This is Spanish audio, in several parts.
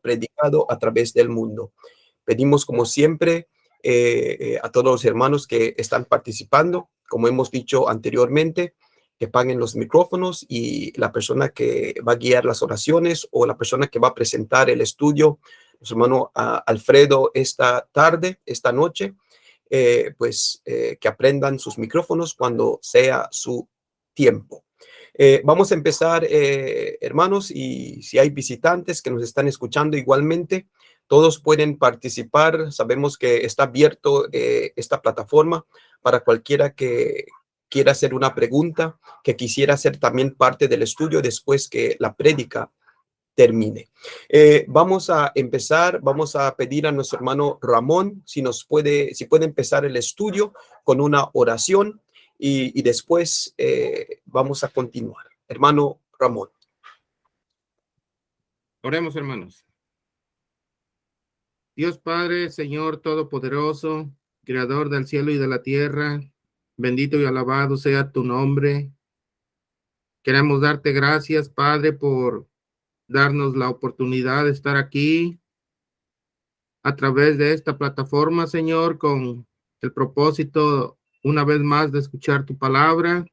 predicado a través del mundo. Pedimos, como siempre, a todos los hermanos que están participando, como hemos dicho anteriormente, que paguen los micrófonos, y la persona que va a guiar las oraciones o la persona que va a presentar el estudio, nuestro hermano Alfredo, esta noche, que aprendan sus micrófonos cuando sea su tiempo. Vamos a empezar, hermanos, y si hay visitantes que nos están escuchando igualmente, todos pueden participar. Sabemos que está abierto esta plataforma para cualquiera que quiera hacer una pregunta, que quisiera ser también parte del estudio después que la prédica termine. Vamos a empezar, vamos a pedir a nuestro hermano Ramón si puede empezar el estudio con una oración, y después vamos a continuar. Hermano Ramón. Oremos, hermanos. Dios Padre, Señor Todopoderoso, Creador del cielo y de la tierra, bendito y alabado sea tu nombre. Queremos darte gracias, Padre, por darnos la oportunidad de estar aquí a través de esta plataforma, Señor, con el propósito una vez más de escuchar tu palabra.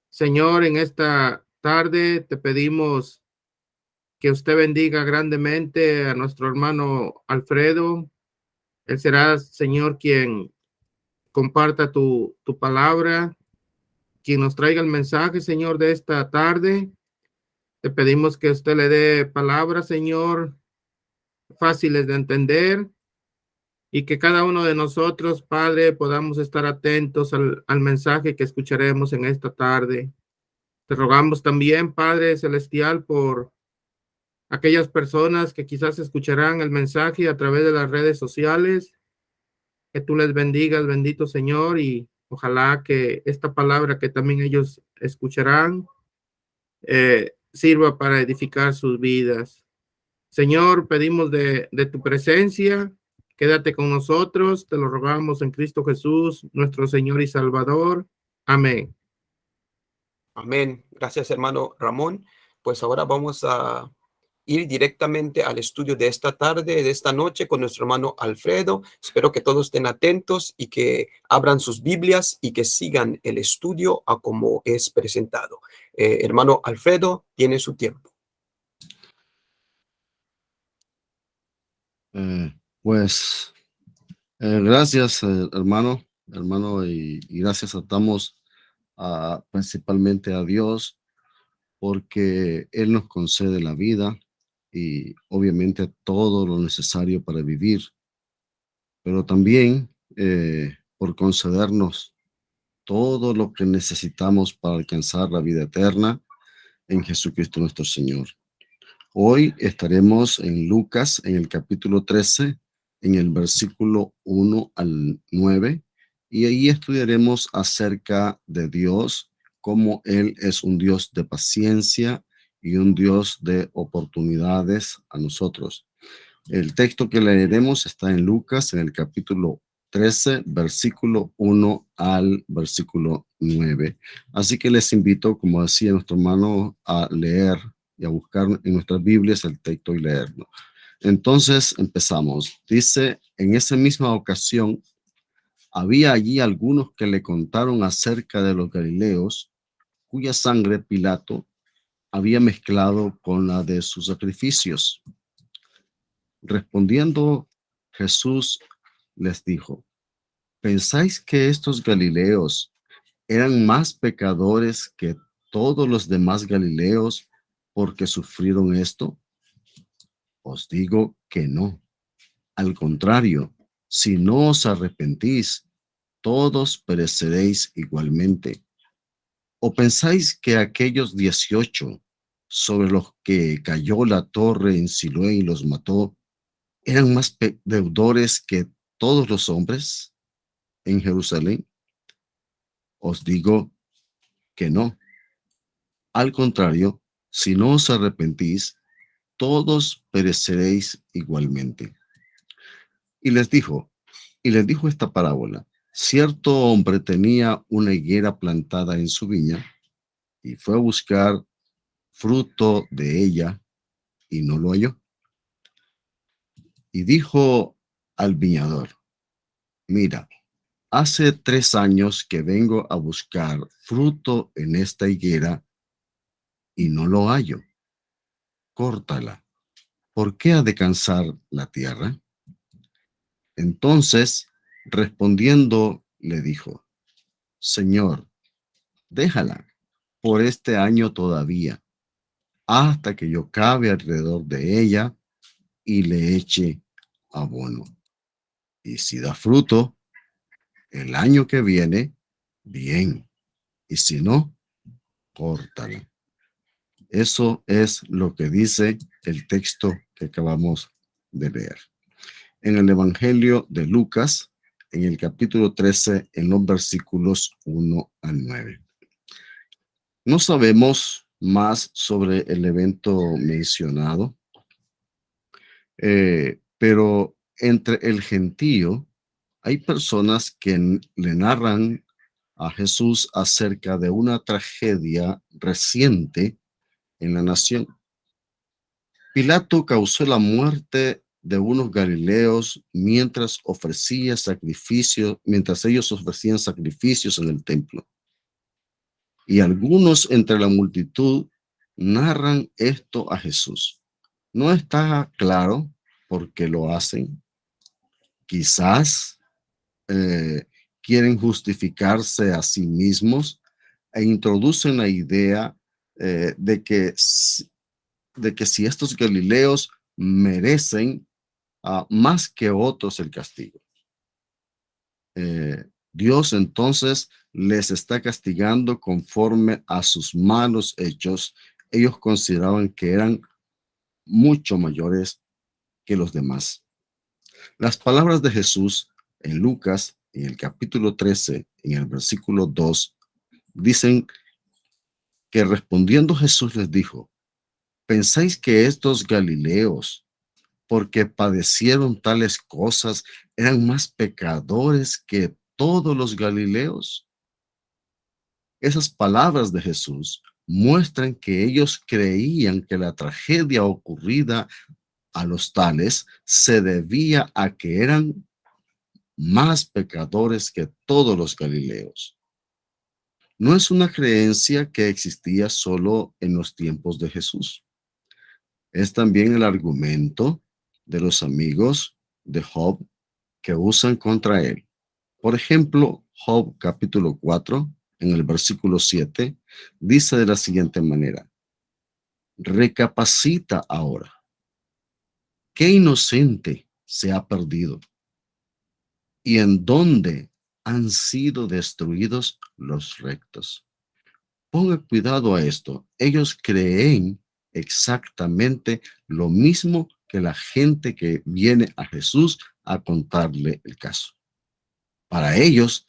Señor, en esta tarde te pedimos que usted bendiga grandemente a nuestro hermano Alfredo. Él será, Señor, quien comparta tu palabra, quien nos traiga el mensaje, Señor, de esta tarde. Te pedimos que usted le dé palabras, Señor, fáciles de entender, y que cada uno de nosotros, Padre, podamos estar atentos al mensaje que escucharemos en esta tarde. Te rogamos también, Padre Celestial, por aquellas personas que quizás escucharán el mensaje a través de las redes sociales, que tú les bendigas, bendito Señor, y ojalá que esta palabra que también ellos escucharán sirva para edificar sus vidas. Señor, pedimos de tu presencia, quédate con nosotros, te lo rogamos en Cristo Jesús, nuestro Señor y Salvador. Amén. Amén. Gracias, hermano Ramón. Pues ahora vamos a ir directamente al estudio de esta tarde, de esta noche, con nuestro hermano Alfredo. Espero que todos estén atentos y que abran sus Biblias y que sigan el estudio a como es presentado. Hermano Alfredo, tiene su tiempo. Gracias, hermano, y gracias damos principalmente a Dios, porque Él nos concede la vida y obviamente todo lo necesario para vivir, pero también por concedernos todo lo que necesitamos para alcanzar la vida eterna en Jesucristo nuestro Señor. Hoy estaremos en Lucas, en el capítulo 13, en el versículo 1 al 9, y ahí estudiaremos acerca de Dios, cómo Él es un Dios de paciencia y un Dios de oportunidades a nosotros. El texto que leeremos está en Lucas, en el capítulo 13, versículo 1 al versículo 9. Así que les invito, como decía nuestro hermano, a leer y a buscar en nuestras Biblias el texto y leerlo. Entonces empezamos. Dice: en esa misma ocasión, había allí algunos que le contaron acerca de los galileos, cuya sangre Pilato había mezclado con la de sus sacrificios. Respondiendo, Jesús les dijo: ¿pensáis que estos galileos eran más pecadores que todos los demás galileos porque sufrieron esto? Os digo que no. Al contrario, si no os arrepentís, todos pereceréis igualmente. ¿O pensáis que aquellos 18 sobre los que cayó la torre en Siloé y los mató eran más deudores que todos los hombres en Jerusalén? Os digo que no. Al contrario, si no os arrepentís, todos pereceréis igualmente. Y les dijo esta parábola: cierto hombre tenía una higuera plantada en su viña y fue a buscar fruto de ella y no lo halló. y dijo al viñador: mira, hace 3 años que vengo a buscar fruto en esta higuera y no lo hallo. Córtala. ¿Por qué ha de cansar la tierra? Entonces, respondiendo, le dijo: Señor, déjala por este año todavía, hasta que yo cabe alrededor de ella y le eche abono. Y si da fruto el año que viene, bien, y si no, córtala. Eso es lo que dice el texto que acabamos de leer. En el Evangelio de Lucas, en el capítulo 13, en los versículos 1 al 9. No sabemos más sobre el evento mencionado, pero entre el gentío hay personas que le narran a Jesús acerca de una tragedia reciente en la nación. Pilato causó la muerte de unos galileos mientras ellos ofrecían sacrificios en el templo. Y algunos entre la multitud narran esto a Jesús. No está claro por qué lo hacen. Quizás quieren justificarse a sí mismos e introducen la idea de que si estos galileos merecen más que otros el castigo. Dios entonces les está castigando conforme a sus malos hechos. Ellos consideraban que eran mucho mayores que los demás. Las palabras de Jesús en Lucas, en el capítulo 13, en el versículo 2, dicen que respondiendo Jesús les dijo: ¿pensáis que estos galileos, porque padecieron tales cosas, eran más pecadores que todos los galileos? Esas palabras de Jesús muestran que ellos creían que la tragedia ocurrida a los tales se debía a que eran más pecadores que todos los galileos. No es una creencia que existía solo en los tiempos de Jesús. Es también el argumento de los amigos de Job que usan contra él. Por ejemplo, Job capítulo 4, en el versículo 7, dice de la siguiente manera: recapacita ahora, ¿qué inocente se ha perdido? ¿Y en dónde han sido destruidos los rectos? Ponga cuidado a esto. Ellos creen exactamente lo mismo que la gente que viene a Jesús a contarle el caso. Para ellos,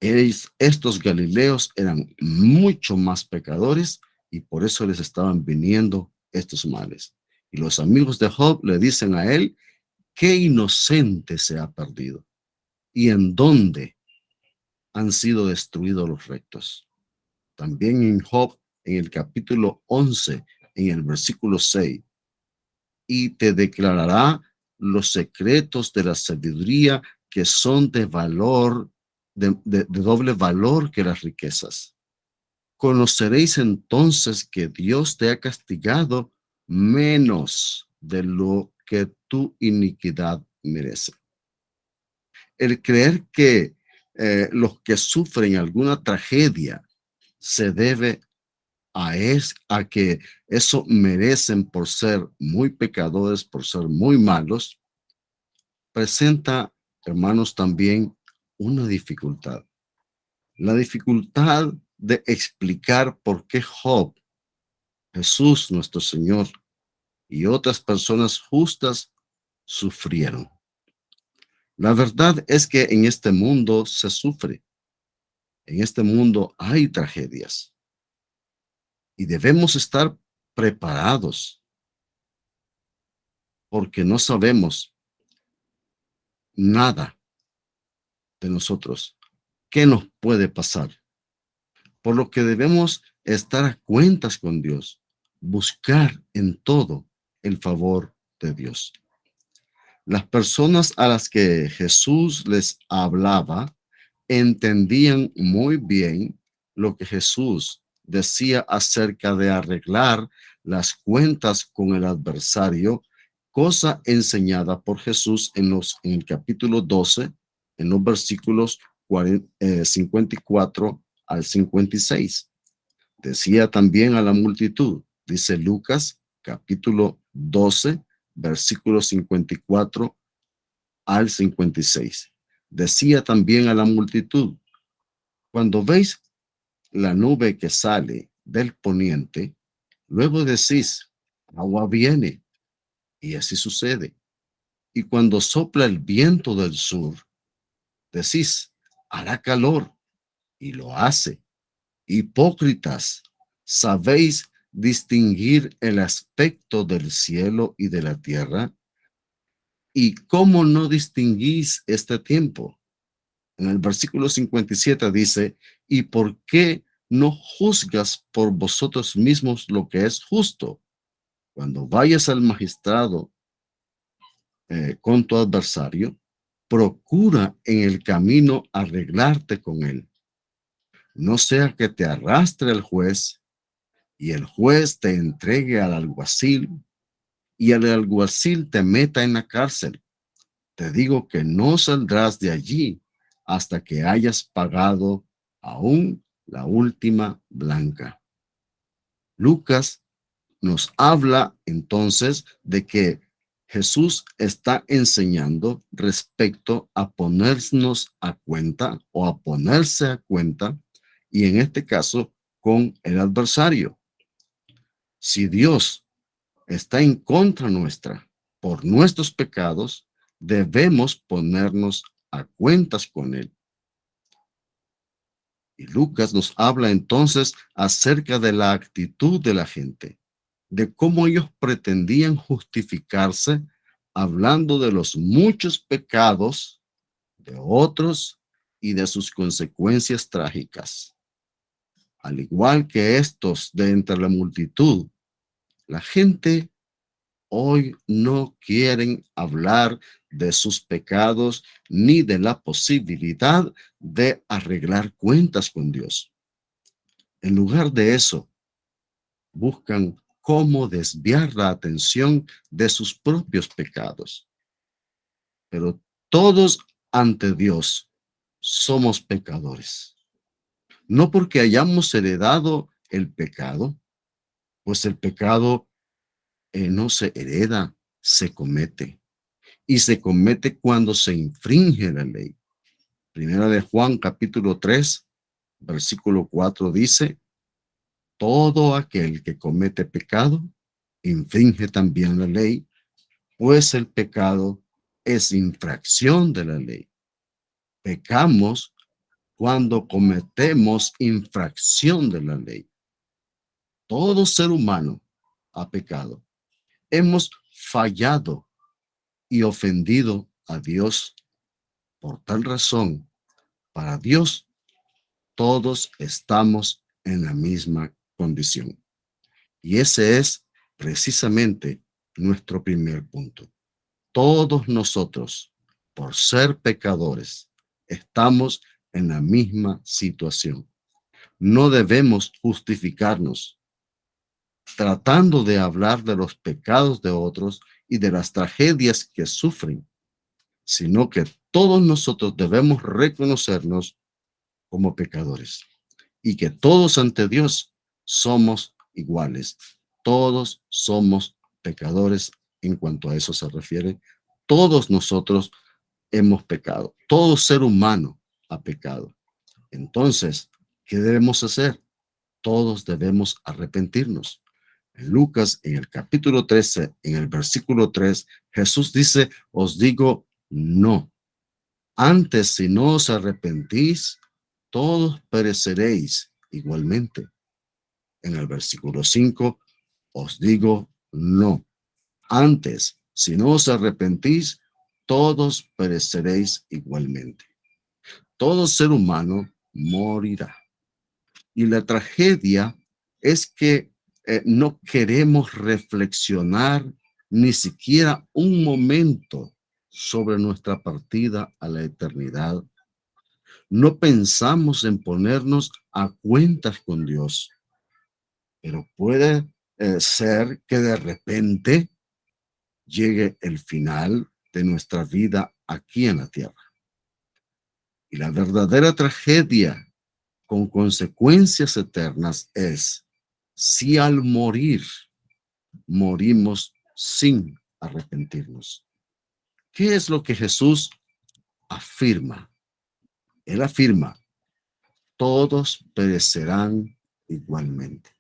estos galileos eran mucho más pecadores y por eso les estaban viniendo estos males. Y los amigos de Job le dicen a él: ¿qué inocente se ha perdido? ¿Y en dónde han sido destruidos los rectos? También en Job, en el capítulo 11, en el versículo 6, y te declarará los secretos de la sabiduría que son de valor, de doble valor que las riquezas. Conoceréis entonces que Dios te ha castigado menos de lo que tu iniquidad merece. El creer que los que sufren alguna tragedia se debe a que eso merecen por ser muy pecadores, por ser muy malos, presenta, hermanos, también una dificultad. La dificultad de explicar por qué Job, Jesús nuestro Señor y otras personas justas sufrieron. La verdad es que en este mundo se sufre. En este mundo hay tragedias. Y debemos estar preparados porque no sabemos nada de nosotros. ¿Qué nos puede pasar? Por lo que debemos estar a cuentas con Dios, buscar en todo el favor de Dios. Las personas a las que Jesús les hablaba entendían muy bien lo que Jesús decía acerca de arreglar las cuentas con el adversario, cosa enseñada por Jesús en el capítulo 12, en los versículos 54 al 56. Decía también a la multitud, dice Lucas capítulo 12, versículos 54 al 56. Decía también a la multitud, cuando veis la nube que sale del poniente, luego decís, agua viene, y así sucede. Y cuando sopla el viento del sur, decís, hará calor, y lo hace. Hipócritas, ¿sabéis distinguir el aspecto del cielo y de la tierra? ¿Y cómo no distinguís este tiempo? En el versículo 57 dice, ¿y por qué no juzgas por vosotros mismos lo que es justo? Cuando vayas al magistrado con tu adversario, procura en el camino arreglarte con él. No sea que te arrastre el juez y el juez te entregue al alguacil y el alguacil te meta en la cárcel. Te digo que no saldrás de allí hasta que hayas pagado aún la última blanca. Lucas nos habla entonces de que Jesús está enseñando respecto a ponernos a cuenta o a ponerse a cuenta, y en este caso con el adversario. Si Dios está en contra nuestra por nuestros pecados, debemos ponernos a cuentas con él. Y Lucas nos habla entonces acerca de la actitud de la gente, de cómo ellos pretendían justificarse hablando de los muchos pecados de otros y de sus consecuencias trágicas. Al igual que estos de entre la multitud, la gente hoy no quieren hablar de sus pecados ni de la posibilidad de arreglar cuentas con Dios. En lugar de eso, buscan cómo desviar la atención de sus propios pecados. Pero todos ante Dios somos pecadores. No porque hayamos heredado el pecado, pues el pecado no se hereda, se comete. Y se comete cuando se infringe la ley. Primera de Juan, capítulo 3, versículo 4 dice, todo aquel que comete pecado, infringe también la ley, pues el pecado es infracción de la ley. Pecamos cuando cometemos infracción de la ley. Todo ser humano ha pecado. Hemos fallado y ofendido a Dios. Por tal razón, para Dios, todos estamos en la misma condición. Y ese es precisamente nuestro primer punto. Todos nosotros, por ser pecadores, estamos en la misma situación. No debemos justificarnos tratando de hablar de los pecados de otros y de las tragedias que sufren, sino que todos nosotros debemos reconocernos como pecadores y que todos ante Dios somos iguales. Todos somos pecadores en cuanto a eso se refiere. Todos nosotros hemos pecado. Todo ser humano ha pecado. Entonces, ¿qué debemos hacer? Todos debemos arrepentirnos. En Lucas, en el capítulo 13, en el versículo 3, Jesús dice, os digo, no. Antes, si no os arrepentís, todos pereceréis igualmente. En el versículo 5, os digo, no. Antes, si no os arrepentís, todos pereceréis igualmente. Todo ser humano morirá. Y la tragedia es que no queremos reflexionar ni siquiera un momento sobre nuestra partida a la eternidad. No pensamos en ponernos a cuentas con Dios, pero puede ser que de repente llegue el final de nuestra vida aquí en la tierra. Y la verdadera tragedia con consecuencias eternas es si al morir morimos sin arrepentirnos. ¿Qué es lo que Jesús afirma? Él afirma, todos perecerán igualmente.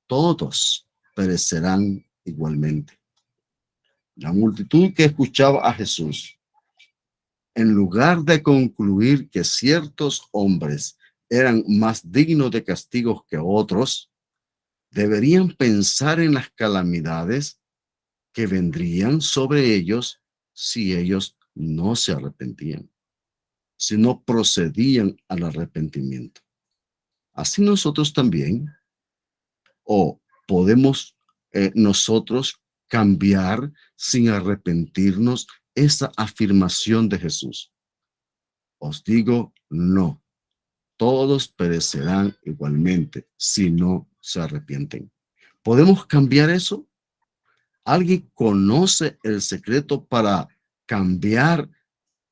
Todos perecerán igualmente. La multitud que escuchaba a Jesús, en lugar de concluir que ciertos hombres eran más dignos de castigos que otros, deberían pensar en las calamidades que vendrían sobre ellos si ellos no se arrepentían, si no procedían al arrepentimiento. Así nosotros también, o podemos nosotros cambiar sin arrepentirnos esa afirmación de Jesús. Os digo, no, todos perecerán igualmente si no se arrepienten. ¿Podemos cambiar eso? ¿Alguien conoce el secreto para cambiar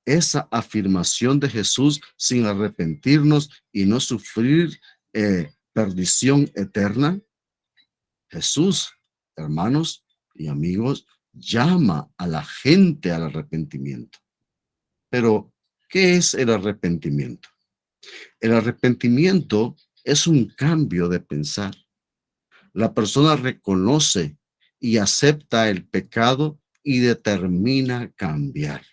esa afirmación de Jesús sin arrepentirnos y no sufrir perdición eterna? Jesús, hermanos y amigos, llama a la gente al arrepentimiento. Pero, ¿qué es el arrepentimiento? El arrepentimiento es un cambio de pensar. La persona reconoce y acepta el pecado y determina cambiar.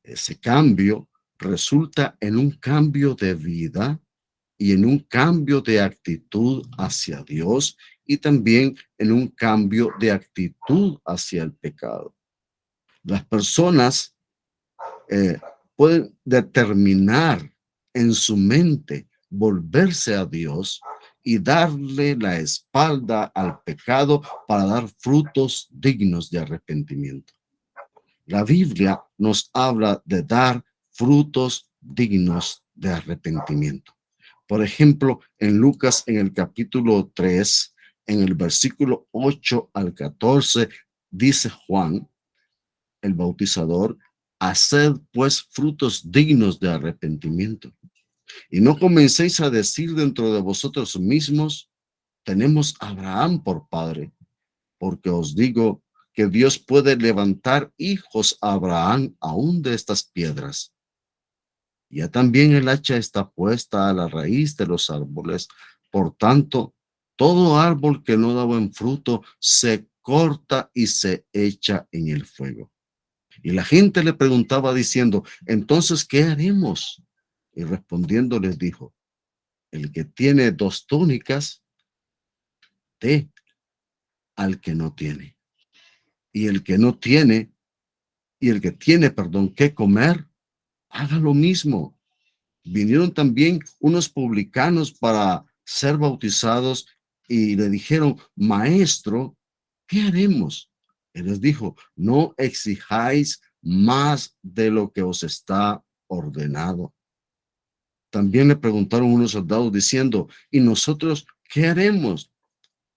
Ese cambio resulta en un cambio de vida y en un cambio de actitud hacia Dios y también en un cambio de actitud hacia el pecado. Las personas pueden determinar en su mente volverse a Dios y darle la espalda al pecado para dar frutos dignos de arrepentimiento. La Biblia nos habla de dar frutos dignos de arrepentimiento. Por ejemplo, en Lucas, en el capítulo 3, en el versículo 8 al 14, dice Juan, el bautizador, haced pues frutos dignos de arrepentimiento. Y no comencéis a decir dentro de vosotros mismos, tenemos a Abraham por padre, porque os digo que Dios puede levantar hijos a Abraham aún de estas piedras. Ya también el hacha está puesta a la raíz de los árboles. Por tanto, todo árbol que no da buen fruto se corta y se echa en el fuego. Y la gente le preguntaba diciendo, entonces, ¿qué haremos? Y respondiendo les dijo, el que tiene 2 túnicas, dé al que no tiene. Y el que no tiene, que comer, haga lo mismo. Vinieron también unos publicanos para ser bautizados y le dijeron, maestro, ¿qué haremos? Él les dijo, no exijáis más de lo que os está ordenado. También le preguntaron unos soldados diciendo, ¿y nosotros qué haremos?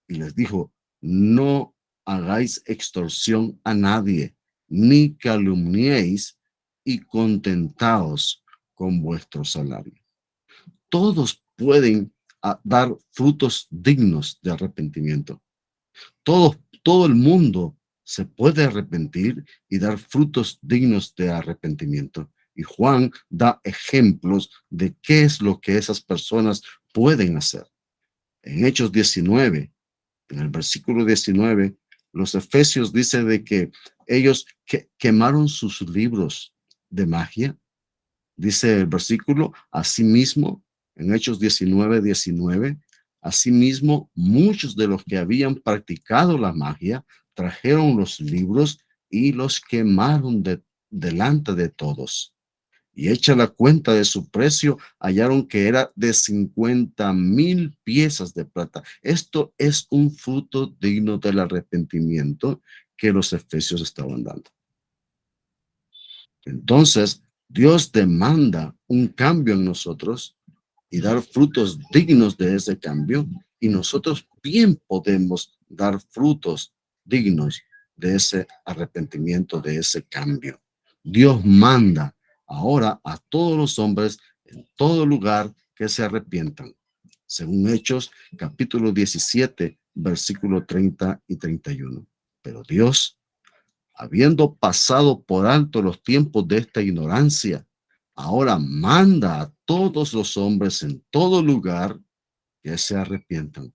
Y les dijo, no hagáis extorsión a nadie, ni calumniéis, y contentaos con vuestro salario. Todos pueden dar frutos dignos de arrepentimiento. Todo el mundo se puede arrepentir y dar frutos dignos de arrepentimiento. Y Juan da ejemplos de qué es lo que esas personas pueden hacer. En Hechos 19, en el versículo 19, los efesios dicen de que ellos quemaron sus libros de magia. Dice el versículo, asimismo, en Hechos 19, asimismo, muchos de los que habían practicado la magia trajeron los libros y los quemaron delante de todos. Y hecha la cuenta de su precio, hallaron que era de 50,000 piezas de plata. Esto es un fruto digno del arrepentimiento que los efesios estaban dando. Entonces, Dios demanda un cambio en nosotros y dar frutos dignos de ese cambio, y nosotros bien podemos dar frutos dignos de ese arrepentimiento, de ese cambio. Dios manda ahora a todos los hombres en todo lugar que se arrepientan, según Hechos capítulo 17, versículo 30 y 31. Pero Dios, habiendo pasado por alto los tiempos de esta ignorancia, ahora manda a todos los hombres en todo lugar que se arrepientan,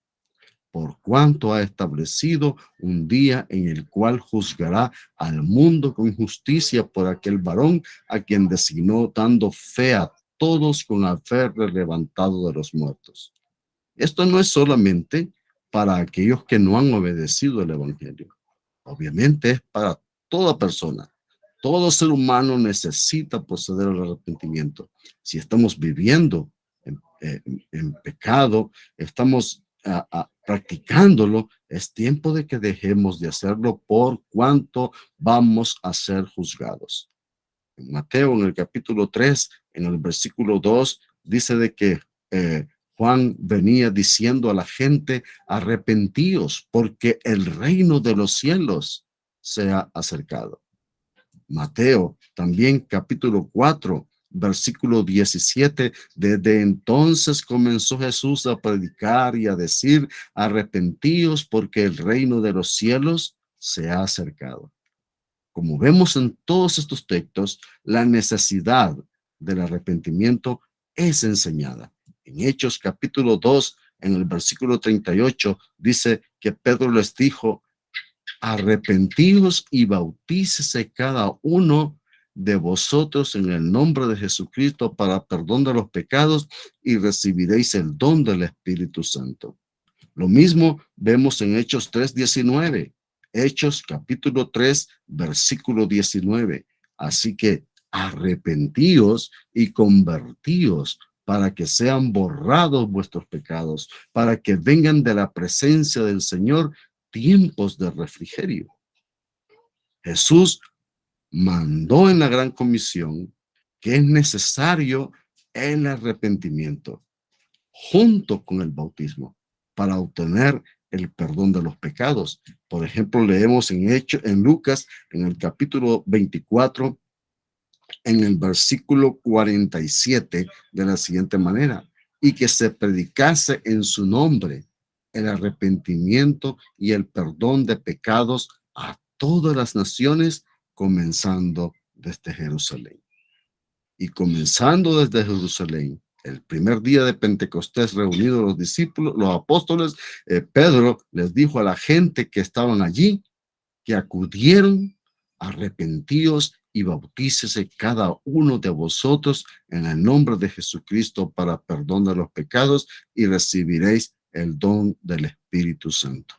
por cuanto ha establecido un día en el cual juzgará al mundo con justicia por aquel varón a quien designó, dando fe a todos con haberle levantado de los muertos. Esto no es solamente para aquellos que no han obedecido el evangelio. Obviamente es para toda persona. Todo ser humano necesita proceder al arrepentimiento. Si estamos viviendo en pecado, estamos practicándolo, es tiempo de que dejemos de hacerlo por cuanto vamos a ser juzgados. En Mateo, en el capítulo 3, en el versículo 2, dice de que Juan venía diciendo a la gente: arrepentíos, porque el reino de los cielos se ha acercado. Mateo, también capítulo 4, versículo 17, desde entonces comenzó Jesús a predicar y a decir: arrepentíos, porque el reino de los cielos se ha acercado. Como vemos en todos estos textos, la necesidad del arrepentimiento es enseñada. En Hechos capítulo 2, en el versículo 38, dice que Pedro les dijo: arrepentíos y bautícese cada uno de vosotros en el nombre de Jesucristo para perdón de los pecados, y recibiréis el don del Espíritu Santo. Lo mismo vemos en Hechos 3:19. Hechos capítulo 3, versículo 19. Así que arrepentíos y convertíos para que sean borrados vuestros pecados, para que vengan de la presencia del Señor tiempos de refrigerio. Jesús mandó en la gran comisión que es necesario el arrepentimiento junto con el bautismo para obtener el perdón de los pecados. Por ejemplo, leemos en Lucas, en el capítulo 24, en el versículo 47, de la siguiente manera: y que se predicase en su nombre el arrepentimiento y el perdón de pecados a todas las naciones, comenzando desde Jerusalén. Y comenzando desde Jerusalén, el primer día de Pentecostés, reunidos los discípulos, los apóstoles, Pedro les dijo a la gente que estaban allí que acudieron: arrepentíos y bautícese cada uno de vosotros en el nombre de Jesucristo para perdón de los pecados, y recibiréis el don del Espíritu Santo.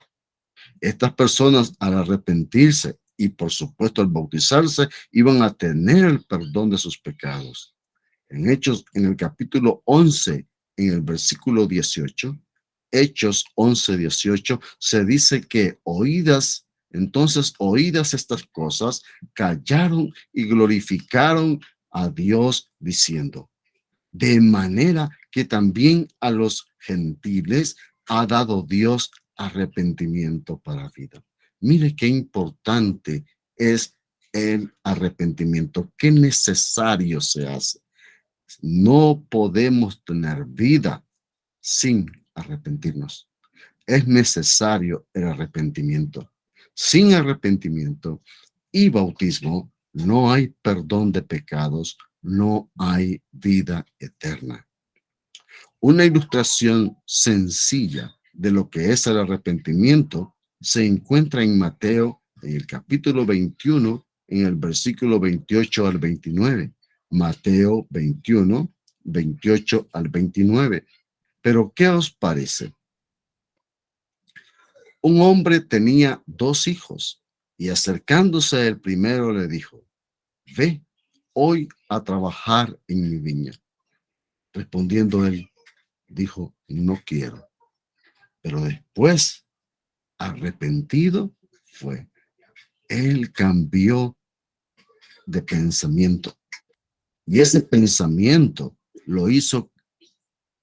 Estas personas, al arrepentirse y por supuesto al bautizarse, iban a tener el perdón de sus pecados. En Hechos, en el capítulo 11, en el versículo 18, Hechos 11:18, se dice que oídas estas cosas, callaron y glorificaron a Dios diciendo: de manera que también a los gentiles ha dado Dios arrepentimiento para vida. Mire qué importante es el arrepentimiento, qué necesario se hace. No podemos tener vida sin arrepentirnos. Es necesario el arrepentimiento. Sin arrepentimiento y bautismo no hay perdón de pecados, no hay vida eterna. Una ilustración sencilla de lo que es el arrepentimiento se encuentra en Mateo, en el capítulo 21, en el versículo 28 al 29. Mateo 21, 28 al 29. Pero, ¿qué os parece? Un hombre tenía 2 hijos, y acercándose el primero le dijo: ve hoy a trabajar en mi viña. Respondiendo él, dijo: no quiero. Pero después, arrepentido, fue. Él cambió de pensamiento. Y ese pensamiento lo hizo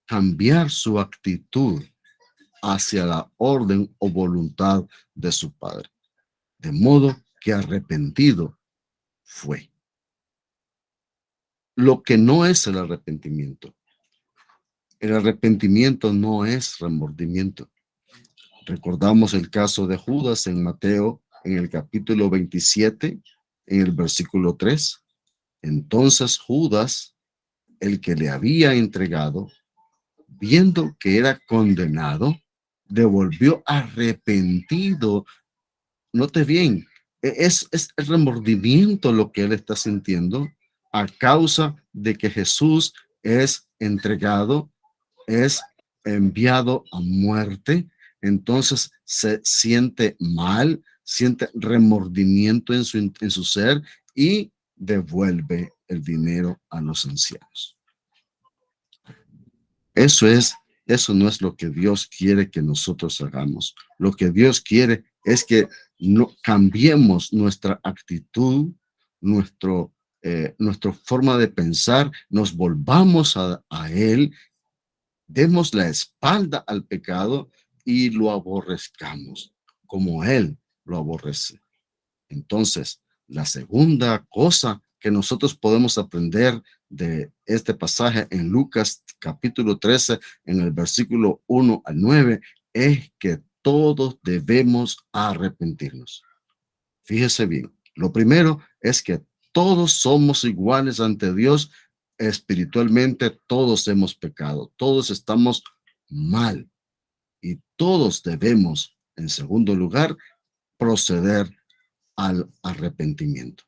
cambiar su actitud hacia la orden o voluntad de su padre. De modo que arrepentido fue. Lo que no es el arrepentimiento. El arrepentimiento no es remordimiento. Recordamos el caso de Judas en Mateo, en el capítulo 27, en el versículo 3. Entonces Judas, el que le había entregado, viendo que era condenado, devolvió arrepentido. Note bien, es el remordimiento lo que él está sintiendo a causa de que Jesús es entregado, es enviado a muerte. Entonces se siente mal, siente remordimiento en su ser y devuelve el dinero a los ancianos. Eso no es lo que Dios quiere que nosotros hagamos. Lo que Dios quiere es que no cambiemos nuestra actitud, nuestra forma de pensar, nos volvamos a Él, demos la espalda al pecado y lo aborrezcamos como Él lo aborrece. Entonces, la segunda cosa que nosotros podemos aprender de este pasaje en Lucas capítulo 13, en el versículo 1 al 9, es que todos debemos arrepentirnos. Fíjese bien, lo primero es que todos somos iguales ante Dios. Espiritualmente todos hemos pecado, todos estamos mal y todos debemos, en segundo lugar, proceder al arrepentimiento.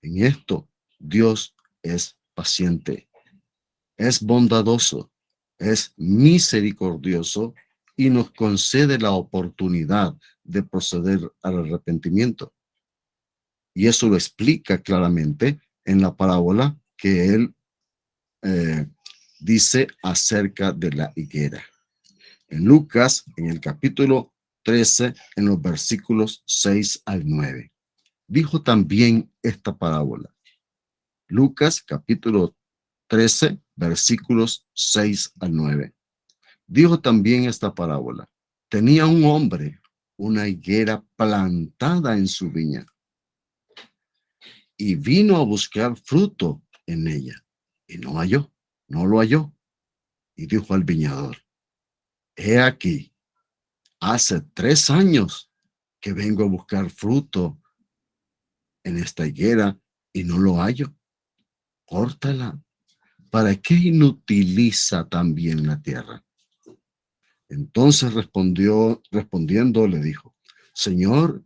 En esto, Dios es paciente, es bondadoso, es misericordioso y nos concede la oportunidad de proceder al arrepentimiento. Y eso lo explica claramente en la parábola que él dice acerca de la higuera. En Lucas, en el capítulo 13, en los versículos 6 al 9. Dijo también esta parábola. Lucas capítulo 13, versículos 6 al 9. Dijo también esta parábola. Tenía un hombre una higuera plantada en su viña y vino a buscar fruto en ella y no lo halló. Y dijo al viñador, he aquí, hace 3 años que vengo a buscar fruto en esta higuera y no lo hallo. Córtala. ¿Para qué inutiliza también la tierra? Entonces respondiendo le dijo, Señor,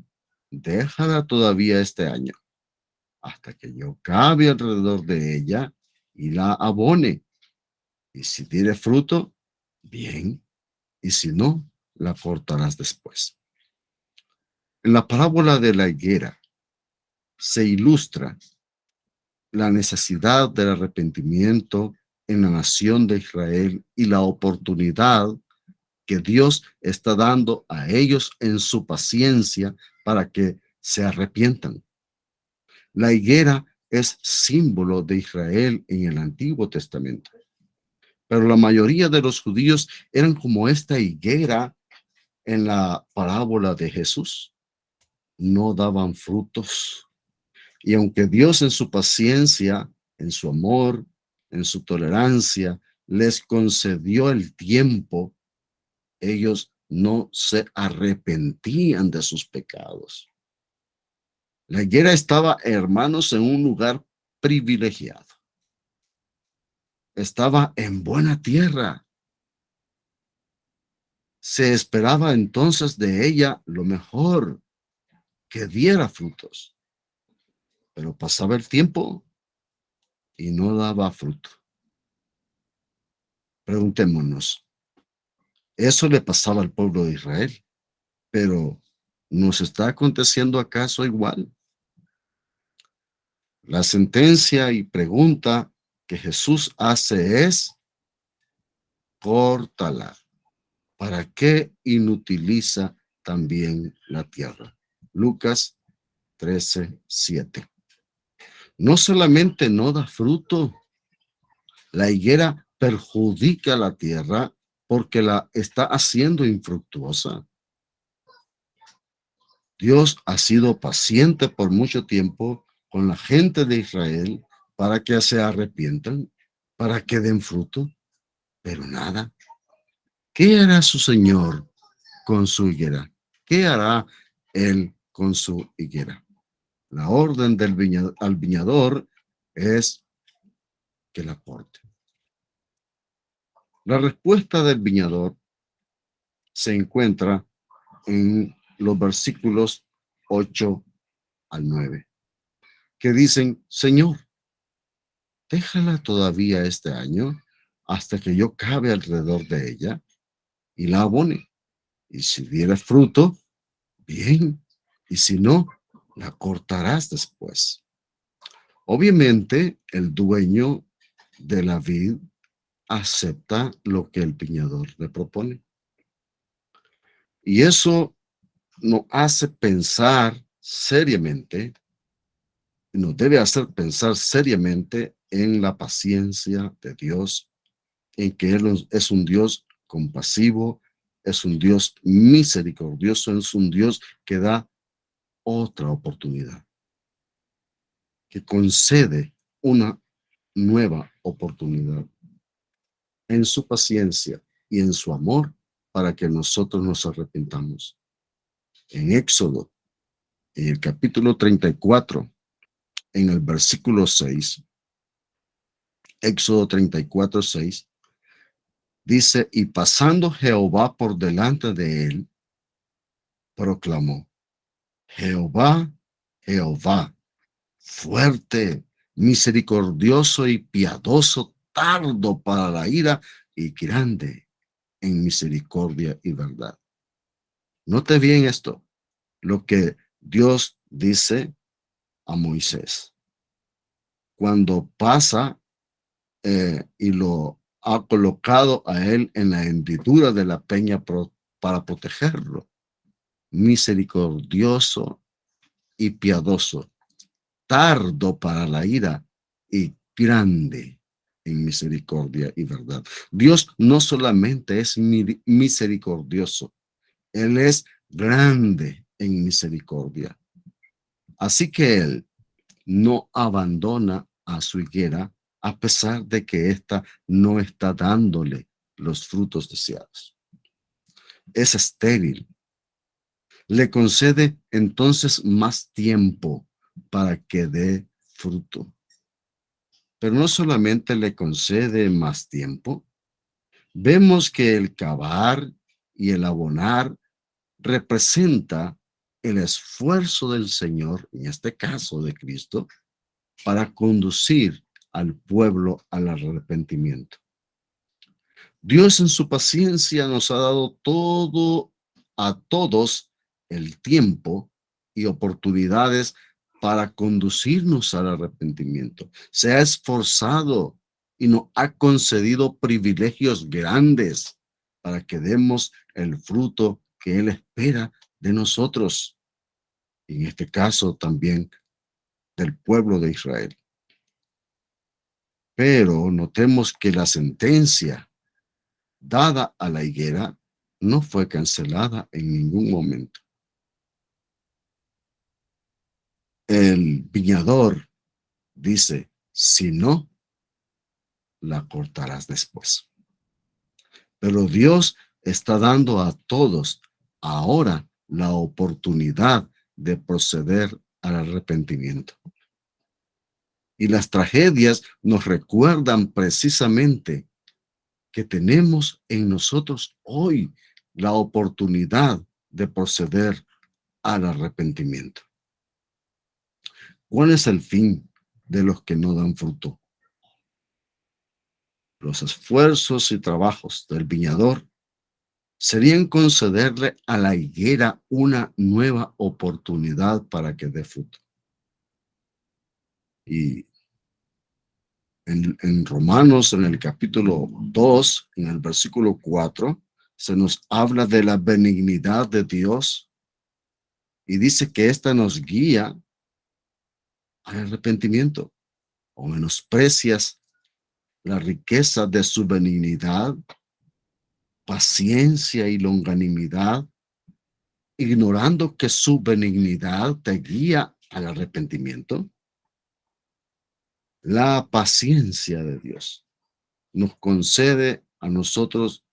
déjala todavía este año, hasta que yo cabe alrededor de ella y la abone. Y si diere fruto, bien, y si no, la cortarás después. En la parábola de la higuera se ilustra la necesidad del arrepentimiento en la nación de Israel y la oportunidad que Dios está dando a ellos en su paciencia para que se arrepientan. La higuera es símbolo de Israel en el Antiguo Testamento, pero la mayoría de los judíos eran como esta higuera en la parábola de Jesús. No daban frutos. Y aunque Dios en su paciencia, en su amor, en su tolerancia, les concedió el tiempo, ellos no se arrepentían de sus pecados. La higuera estaba, hermanos, en un lugar privilegiado. Estaba en buena tierra. Se esperaba entonces de ella lo mejor, que diera frutos. Pero pasaba el tiempo y no daba fruto. Preguntémonos, eso le pasaba al pueblo de Israel, pero ¿nos está aconteciendo acaso igual? La sentencia y pregunta que Jesús hace es, córtala. ¿Para qué inutiliza también la tierra? Lucas 13:7. No solamente no da fruto, la higuera perjudica la tierra porque la está haciendo infructuosa. Dios ha sido paciente por mucho tiempo con la gente de Israel para que se arrepientan, para que den fruto, pero nada. ¿Qué hará su Señor con su higuera? ¿Qué hará Él con su higuera? La orden al viñador es que la corte. La respuesta del viñador se encuentra en los versículos 8 al 9, que dicen: Señor, déjala todavía este año hasta que yo cabe alrededor de ella y la abone. Y si diere fruto, bien, y si no, la cortarás después. Obviamente, el dueño de la vid acepta lo que el viñador le propone. Y eso nos hace pensar seriamente, nos debe hacer pensar seriamente en la paciencia de Dios, en que Él es un Dios compasivo, es un Dios misericordioso, es un Dios que da otra oportunidad, que concede una nueva oportunidad en su paciencia y en su amor para que nosotros nos arrepintamos. En Éxodo, en el capítulo 34, en el versículo 6, Éxodo 34, 6, dice: y pasando Jehová por delante de él, proclamó: Jehová, Jehová, fuerte, misericordioso y piadoso, tardo para la ira y grande en misericordia y verdad. Note bien esto, lo que Dios dice a Moisés cuando pasa y lo ha colocado a él en la hendidura de la peña para protegerlo. Misericordioso y piadoso, tardo para la ira y grande en misericordia y verdad. Dios no solamente es misericordioso, Él es grande en misericordia. Así que Él no abandona a su higuera a pesar de que ésta no está dándole los frutos deseados. Es estéril. Le concede entonces más tiempo para que dé fruto. Pero no solamente le concede más tiempo, vemos que el cavar y el abonar representa el esfuerzo del Señor, en este caso de Cristo, para conducir al pueblo al arrepentimiento. Dios en su paciencia nos ha dado a todos el tiempo y oportunidades para conducirnos al arrepentimiento. Se ha esforzado y nos ha concedido privilegios grandes para que demos el fruto que Él espera de nosotros. En este caso también del pueblo de Israel. Pero notemos que la sentencia dada a la higuera no fue cancelada en ningún momento. El viñador dice: si no, la cortarás después. Pero Dios está dando a todos ahora la oportunidad de proceder al arrepentimiento. Y las tragedias nos recuerdan precisamente que tenemos en nosotros hoy la oportunidad de proceder al arrepentimiento. ¿Cuál es el fin de los que no dan fruto? Los esfuerzos y trabajos del viñador serían concederle a la higuera una nueva oportunidad para que dé fruto. Y en Romanos, en el capítulo 2, en el versículo 4, se nos habla de la benignidad de Dios y dice que ésta nos guía al arrepentimiento o menosprecias la riqueza de su benignidad, paciencia y longanimidad, ignorando que su benignidad te guía al arrepentimiento. La paciencia de Dios nos concede a nosotros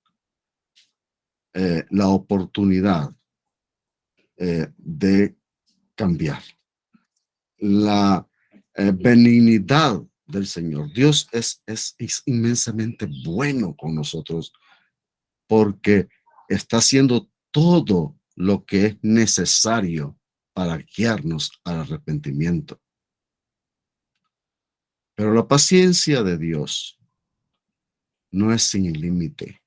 la oportunidad de cambiar. La benignidad del Señor. Dios es inmensamente bueno con nosotros porque está haciendo todo lo que es necesario para guiarnos al arrepentimiento. Pero la paciencia de Dios no es sin límite.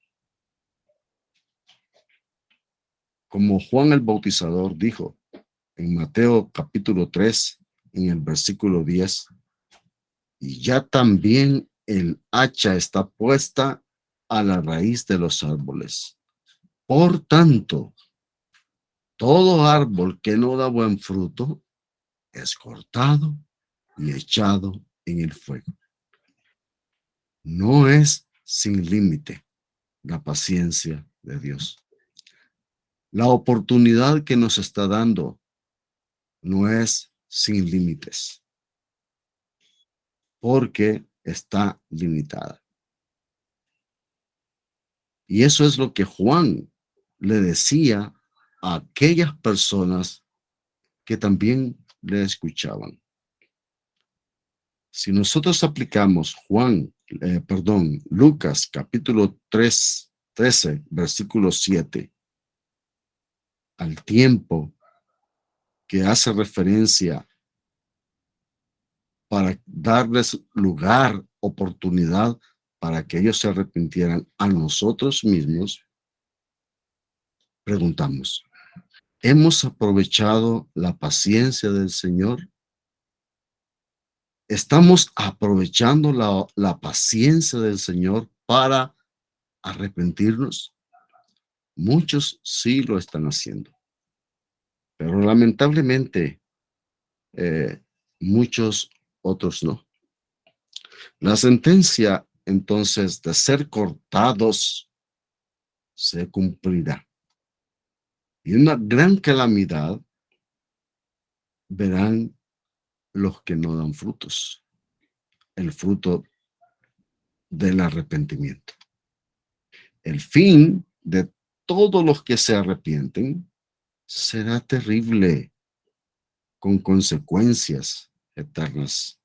Como Juan el Bautizador dijo en Mateo capítulo 3, en el versículo 10, y ya también el hacha está puesta a la raíz de los árboles. Por tanto, todo árbol que no da buen fruto es cortado y echado en el fuego. No es sin límite la paciencia de Dios. La oportunidad que nos está dando no es sin límites, porque está limitada. Y eso es lo que Juan le decía a aquellas personas que también le escuchaban. Si nosotros aplicamos Lucas capítulo 13, versículo 7, al tiempo que hace referencia para darles lugar, oportunidad para que ellos se arrepintieran a nosotros mismos, preguntamos, ¿hemos aprovechado la paciencia del Señor? ¿Estamos aprovechando la paciencia del Señor para arrepentirnos? Muchos sí lo están haciendo, pero lamentablemente muchos otros no. La sentencia entonces de ser cortados se cumplirá. Y una gran calamidad verán los que no dan frutos, el fruto del arrepentimiento. El fin de todos los que se arrepienten será terrible, con consecuencias eternas.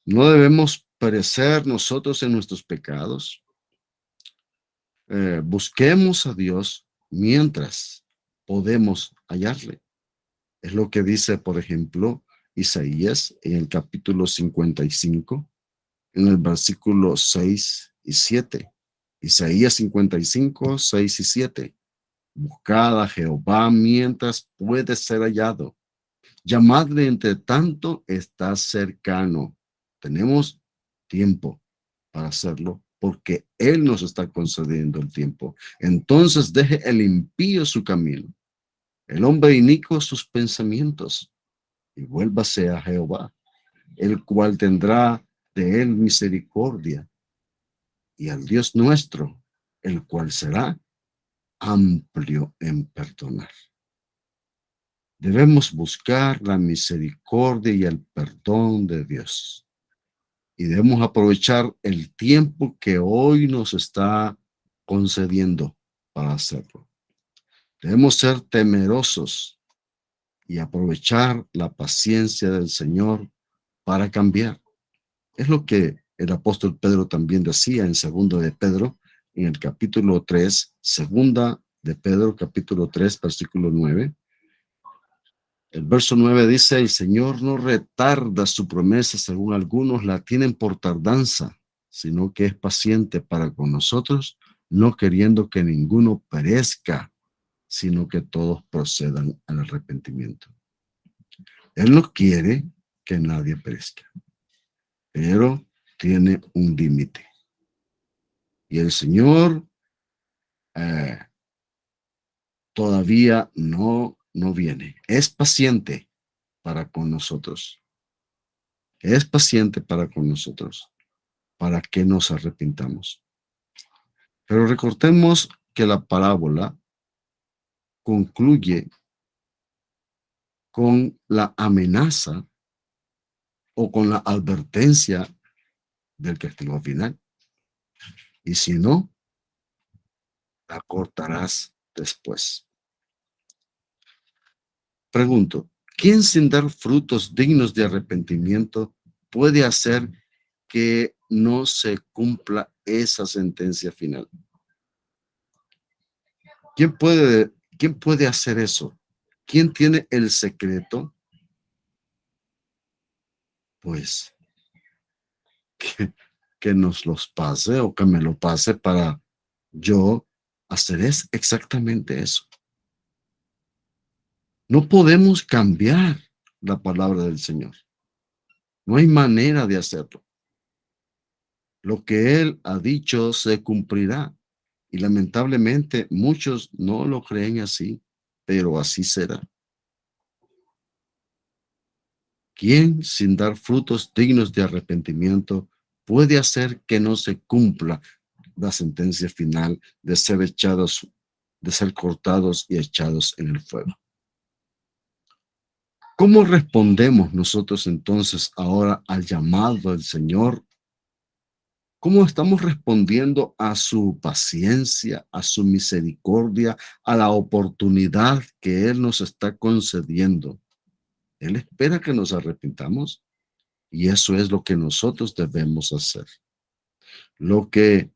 No debemos perecer nosotros en nuestros pecados. Busquemos a Dios mientras podemos hallarle. Es lo que dice, por ejemplo, Isaías en el capítulo 55, en el versículo 6 y 7. Isaías 55, 6 y 7. Buscad a Jehová mientras puede ser hallado. Llamadle entre tanto está cercano. Tenemos tiempo para hacerlo porque Él nos está concediendo el tiempo. Entonces deje el impío su camino, el hombre inicuo sus pensamientos, y vuélvase a Jehová, el cual tendrá de él misericordia, y al Dios nuestro, el cual será amplio en perdonar. Debemos buscar la misericordia y el perdón de Dios. Y debemos aprovechar el tiempo que hoy nos está concediendo para hacerlo. Debemos ser temerosos y aprovechar la paciencia del Señor para cambiar. Es lo que el apóstol Pedro también decía en segunda de Pedro, en el capítulo 3, segunda de Pedro, capítulo 3, versículo 9. El verso 9 dice, el Señor no retarda su promesa según algunos la tienen por tardanza, sino que es paciente para con nosotros, no queriendo que ninguno perezca, sino que todos procedan al arrepentimiento. Él no quiere que nadie perezca, pero tiene un límite. Y el Señor todavía no viene. Es paciente para con nosotros. que es paciente para con nosotros, para que nos arrepintamos. Pero recordemos que la parábola concluye con la amenaza o con la advertencia del castigo final. Y si no, la cortarás después. Pregunto, ¿quién sin dar frutos dignos de arrepentimiento puede hacer que no se cumpla esa sentencia final? ¿Quién puede hacer eso? ¿Quién tiene el secreto? Pues que nos los pase o que me lo pase para yo hacer exactamente eso. No podemos cambiar la palabra del Señor. No hay manera de hacerlo. Lo que Él ha dicho se cumplirá. Y lamentablemente muchos no lo creen así, pero así será. ¿Quién, sin dar frutos dignos de arrepentimiento, puede hacer que no se cumpla la sentencia final de ser echados, de ser cortados y echados en el fuego? ¿Cómo respondemos nosotros entonces ahora al llamado del Señor? ¿Cómo estamos respondiendo a su paciencia, a su misericordia, a la oportunidad que Él nos está concediendo? Él espera que nos arrepintamos y eso es lo que nosotros debemos hacer. Lo que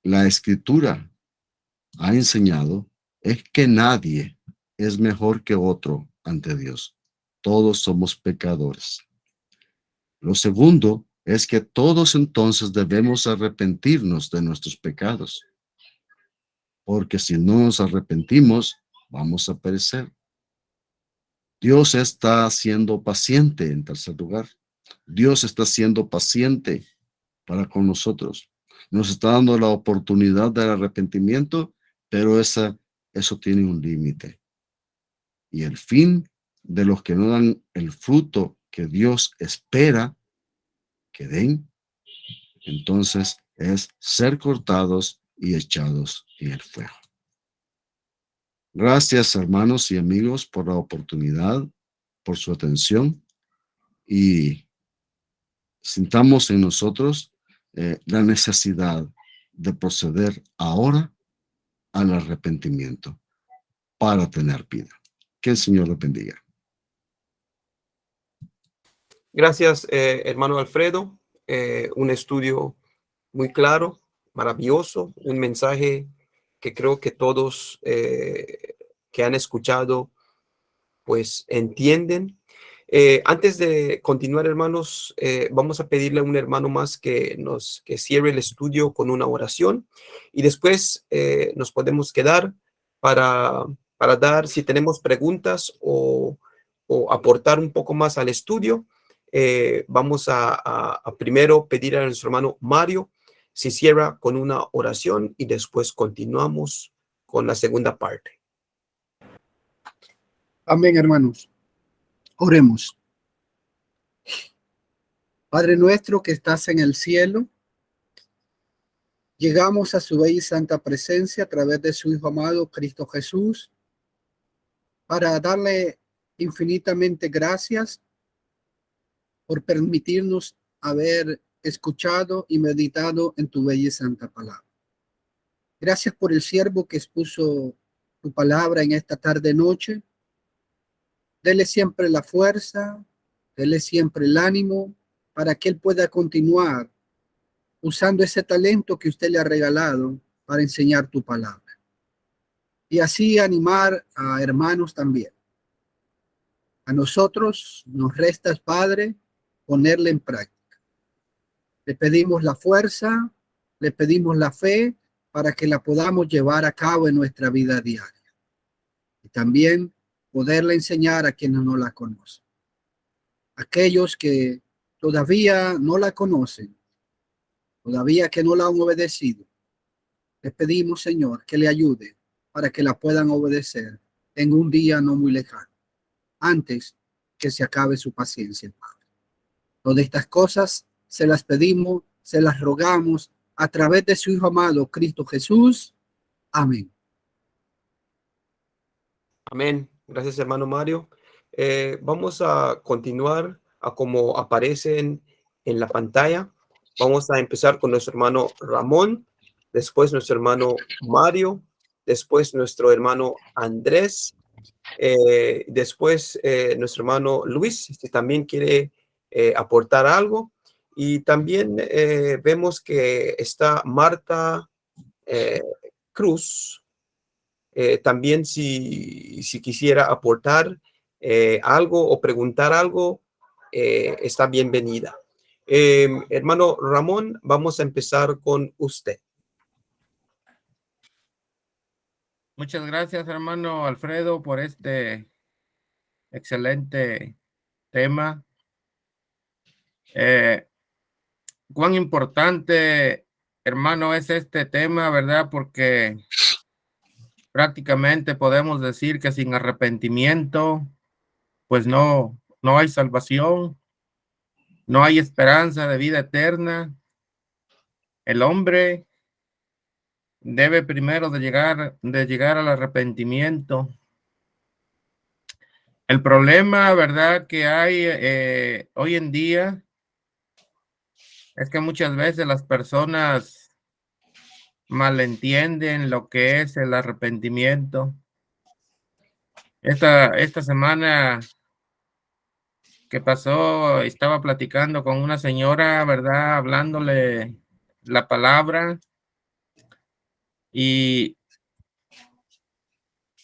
la Escritura ha enseñado es que nadie es mejor que otro ante Dios. Todos somos pecadores. Lo segundo es que todos entonces debemos arrepentirnos de nuestros pecados, porque si no nos arrepentimos, vamos a perecer. Dios está siendo paciente en tercer lugar. Dios está siendo paciente para con nosotros. Nos está dando la oportunidad del arrepentimiento, pero eso tiene un límite. Y el fin de los que no dan el fruto que Dios espera que den, entonces es ser cortados y echados en el fuego. Gracias, hermanos y amigos, por la oportunidad, por su atención y sintamos en nosotros la necesidad de proceder ahora al arrepentimiento para tener vida. Que el Señor lo bendiga. Gracias, hermano Alfredo. Un estudio muy claro, maravilloso, un mensaje que creo que todos que han escuchado pues entienden. Antes de continuar, hermanos, vamos a pedirle a un hermano más que cierre el estudio con una oración y después nos podemos quedar para dar, si tenemos preguntas o aportar un poco más al estudio. Vamos a primero pedir a nuestro hermano Mario si cierra con una oración y después continuamos con la segunda parte. Amén, hermanos. Oremos. Padre nuestro que estás en el cielo, llegamos a su bella y santa presencia a través de su Hijo amado, Cristo Jesús, para darle infinitamente gracias por permitirnos haber escuchado y meditado en tu bella y santa palabra. Gracias por el siervo que expuso tu palabra en esta tarde-noche. Dele siempre la fuerza, dele siempre el ánimo para que él pueda continuar usando ese talento que usted le ha regalado para enseñar tu palabra. Y así animar a hermanos también. A nosotros nos resta, Padre, ponerle en práctica. Le pedimos la fuerza, le pedimos la fe para que la podamos llevar a cabo en nuestra vida diaria. Y también poderle enseñar a quienes no la conocen. Aquellos que todavía no la conocen, todavía que no la han obedecido, les pedimos, Señor, que le ayude para que la puedan obedecer en un día no muy lejano, antes que se acabe su paciencia, Padre. Todas estas cosas se las pedimos, se las rogamos a través de su Hijo amado, Cristo Jesús. Amén. Amén. Gracias, hermano Mario. Vamos a continuar a como aparecen en la pantalla. Vamos a empezar con nuestro hermano Ramón, después nuestro hermano Mario, después nuestro hermano Andrés, después nuestro hermano Luis, si también quiere aportar algo. Y también vemos que está Marta Cruz. También si quisiera aportar algo o preguntar algo, está bienvenida. Hermano Ramón, vamos a empezar con usted. Muchas gracias, hermano Alfredo, por este excelente tema. Cuán importante, hermano, es este tema, ¿verdad? Porque prácticamente podemos decir que sin arrepentimiento, pues no hay salvación, no hay esperanza de vida eterna. El hombre debe primero de llegar al arrepentimiento. El problema, ¿verdad?, que hay hoy en día es que muchas veces las personas malentienden lo que es el arrepentimiento. Esta semana que pasó, estaba platicando con una señora, ¿verdad?, hablándole la palabra, y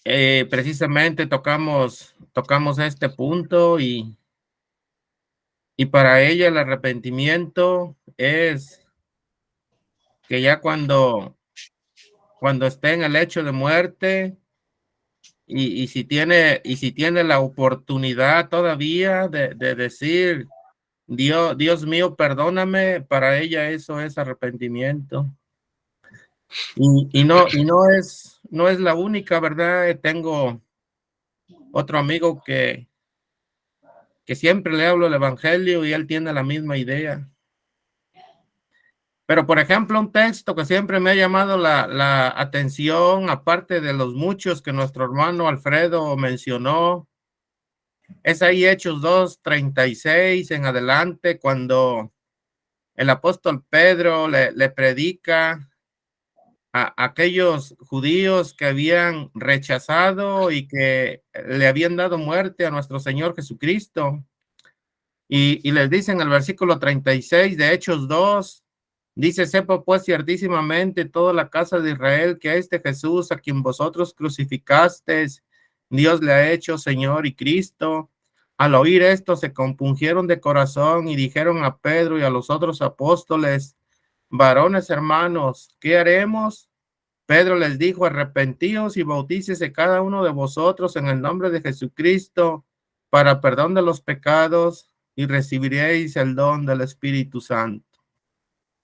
precisamente tocamos este punto, y para ella el arrepentimiento es que ya cuando esté en el lecho de muerte, y si tiene la oportunidad todavía de decir, Dios mío, perdóname, para ella eso es arrepentimiento. Y no es la única, ¿verdad? Tengo otro amigo que siempre le hablo el evangelio y él tiene la misma idea. Pero, por ejemplo, un texto que siempre me ha llamado la atención, aparte de los muchos que nuestro hermano Alfredo mencionó, es ahí Hechos 2:36 en adelante, cuando el apóstol Pedro le predica a aquellos judíos que habían rechazado y que le habían dado muerte a nuestro Señor Jesucristo. Y les dice en el versículo 36 de Hechos 2, dice: sepa pues ciertísimamente toda la casa de Israel que a este Jesús, a quien vosotros crucificasteis, Dios le ha hecho Señor y Cristo. Al oír esto se compungieron de corazón y dijeron a Pedro y a los otros apóstoles: varones hermanos, ¿qué haremos? Pedro les dijo: arrepentíos y bautícese cada uno de vosotros en el nombre de Jesucristo para perdón de los pecados, y recibiréis el don del Espíritu Santo.